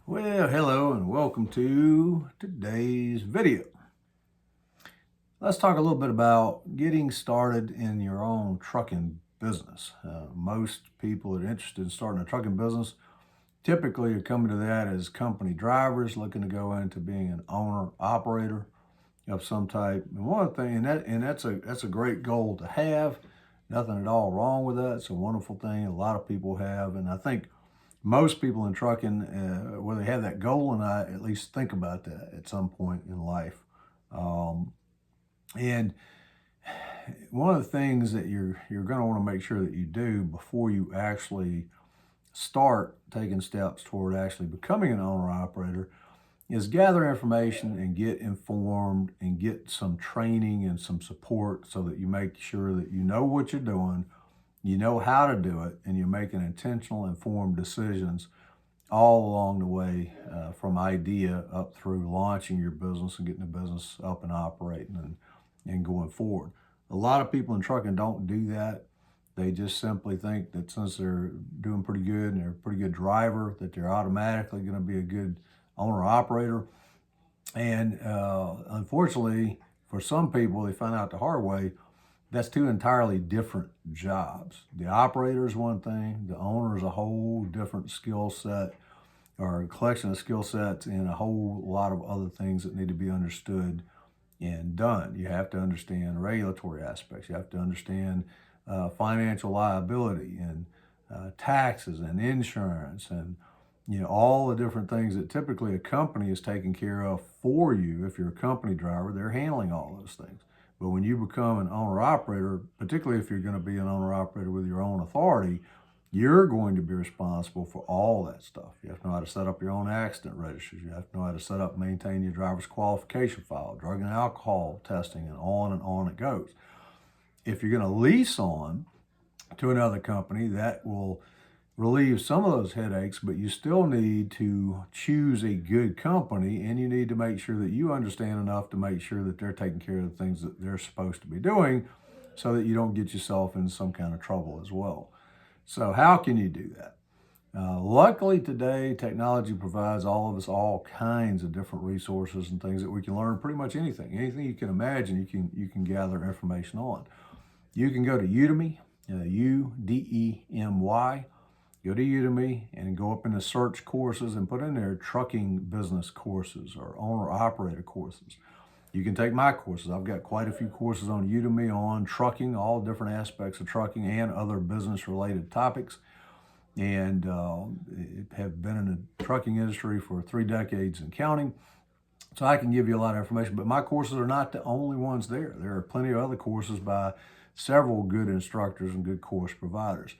Well, hello and welcome to today's video. Let's talk a little bit about getting started in your own trucking business. Most people that are interested in starting a trucking business typically are coming to that as company drivers looking to go into being an owner operator of some type. And one thing, and that's a great goal to have. Nothing at all wrong with that. It's a wonderful thing. A lot of people have, and I think most people in trucking, whether they have that goal or not, at least think about that at some point in life. And one of the things that you're going to want to make sure that you do before you actually start taking steps toward actually becoming an owner operator is gather information and get informed and get some training and some support so that you make sure that you know what you're doing, you know how to do it, and you're making intentional, informed decisions all along the way, from idea up through launching your business and getting the business up and operating and going forward. A lot of people in trucking don't do that. They just simply think that since they're doing pretty good and they're a pretty good driver, that they're automatically going to be a good owner operator. And unfortunately, for some people, they find out the hard way, that's two entirely different jobs. The operator is one thing, the owner is a whole different skill set or a collection of skill sets and a whole lot of other things that need to be understood and done. You have to understand regulatory aspects. You have to understand financial liability and taxes and insurance and all the different things that typically a company is taking care of for you. If you're a company driver, they're handling all those things. But when you become an owner operator, particularly if you're going to be an owner operator with your own authority, you're going to be responsible for all that stuff. You have to know how to set up your own accident registers. You have to know how to set up and maintain your driver's qualification file, drug and alcohol testing, and on it goes. If you're going to lease on to another company, that will relieve some of those headaches, but you still need to choose a good company, and you need to make sure that you understand enough to make sure that they're taking care of the things that they're supposed to be doing so that you don't get yourself in some kind of trouble as well. So how can you do that? Luckily today, technology provides all of us all kinds of different resources and things that we can learn pretty much anything. Anything you can imagine, you can gather information on. You can go to Udemy, Udemy. Go to Udemy and go up into search courses and put in there trucking business courses or owner operator courses. You can take my courses. I've got quite a few courses on Udemy on trucking, all different aspects of trucking and other business related topics. And have been in the trucking industry for 3 decades and counting. So I can give you a lot of information, but my courses are not the only ones there. There are plenty of other courses by several good instructors and good course providers.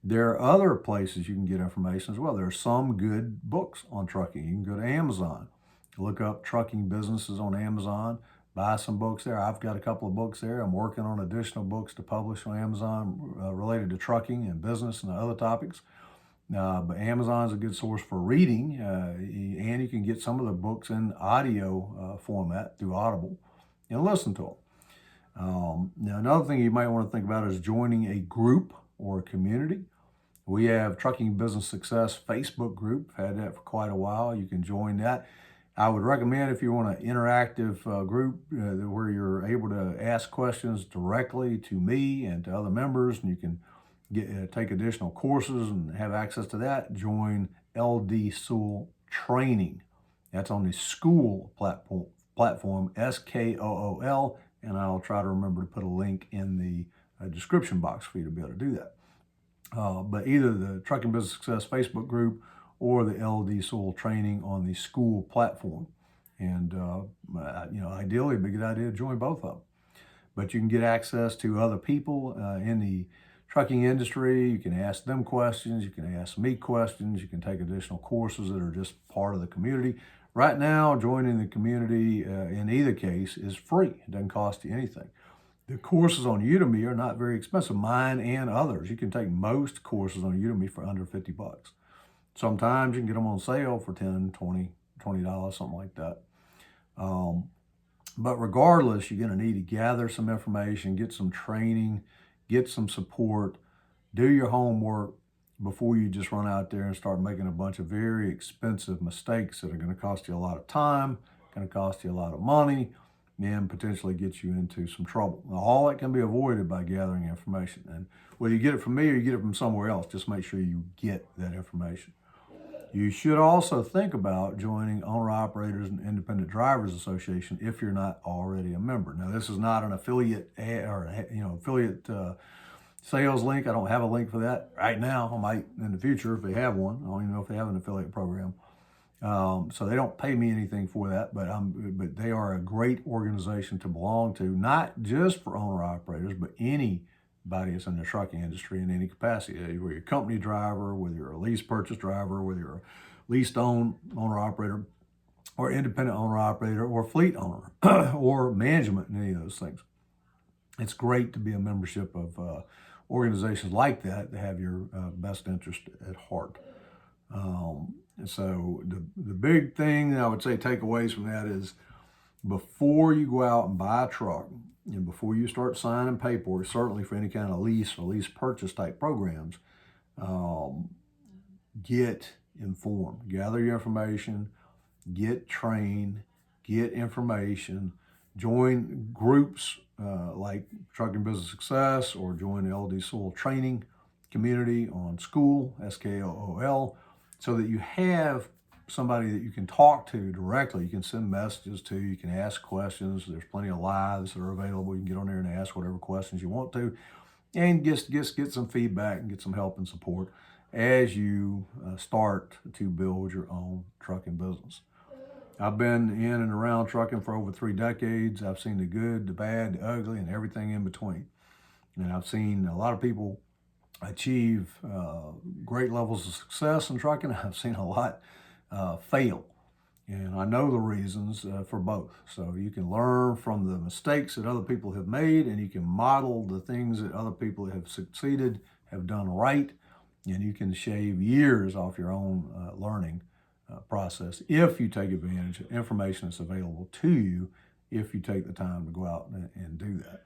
There are other places you can get information as well. There are some good books on trucking. You can go to Amazon, look up trucking businesses on Amazon, buy some books there. I've got a couple of books there. I'm working on additional books to publish on Amazon related to trucking and business and other topics. But Amazon is a good source for reading, and you can get some of the books in audio format through Audible and listen to them. Now, another thing you might want to think about is joining a group or a community. We have Trucking Business Success Facebook group. Had that for quite a while. You can join that. I would recommend if you want an interactive group where you're able to ask questions directly to me and to other members, and you can take additional courses and have access to that, join Sewell Training. That's on the Skool platform, Skool, and I'll try to remember to put a link in the description box for you to be able to do that. But either the Trucking Business Success Facebook group or the Sewell Training on the Skool platform. And, ideally, it'd be a good idea to join both of them. But you can get access to other people in the trucking industry. You can ask them questions. You can ask me questions. You can take additional courses that are just part of the community. Right now, joining the community in either case is free. It doesn't cost you anything. The courses on Udemy are not very expensive, mine and others. You can take most courses on Udemy for under $50. Sometimes you can get them on sale for $10, $20, something like that. But regardless, you're going to need to gather some information, get some training, get some support, do your homework, before you just run out there and start making a bunch of very expensive mistakes that are going to cost you a lot of time, going to cost you a lot of money, and potentially get you into some trouble. Now, all that can be avoided by gathering information. And whether you get it from me or you get it from somewhere else, just make sure you get that information. You should also think about joining Owner Operators and Independent Drivers Association if you're not already a member. Now, this is not an affiliate affiliate sales link. I don't have a link for that right now. I might in the future if they have one. I don't even know if they have an affiliate program. So they don't pay me anything for that, but they are a great organization to belong to, not just for owner operators, but anybody that's in the trucking industry in any capacity. Whether you're a company driver, whether you're a lease purchase driver, whether you're a leased owner operator, or independent owner operator, or fleet owner, or management, and any of those things. It's great to be a membership of organizations like that have your best interest at heart. So the big thing that I would say takeaways from that is before you go out and buy a truck and before you start signing paperwork, certainly for any kind of lease or lease purchase type programs, get informed, gather your information, get trained, get information, join groups like Trucking Business Success, or join the LD Sewell Training community on Skool, Skool, so that you have somebody that you can talk to directly. You can send messages to, you can ask questions. There's plenty of lives that are available. You can get on there and ask whatever questions you want to, and just get some feedback and get some help and support as you start to build your own trucking business. I've been in and around trucking for over 3 decades. I've seen the good, the bad, the ugly, and everything in between. And I've seen a lot of people achieve great levels of success in trucking. I've seen a lot fail. And I know the reasons for both. So you can learn from the mistakes that other people have made, and you can model the things that other people have succeeded, have done right, and you can shave years off your own learning process if you take advantage of information that's available to you, if you take the time to go out and do that.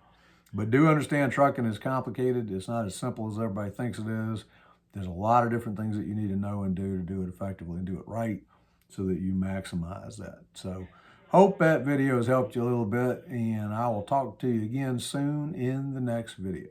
But do understand trucking is complicated. It's not as simple as everybody thinks it is. There's a lot of different things that you need to know and do to do it effectively and do it right so that you maximize that. So hope that video has helped you a little bit, and I will talk to you again soon in the next video.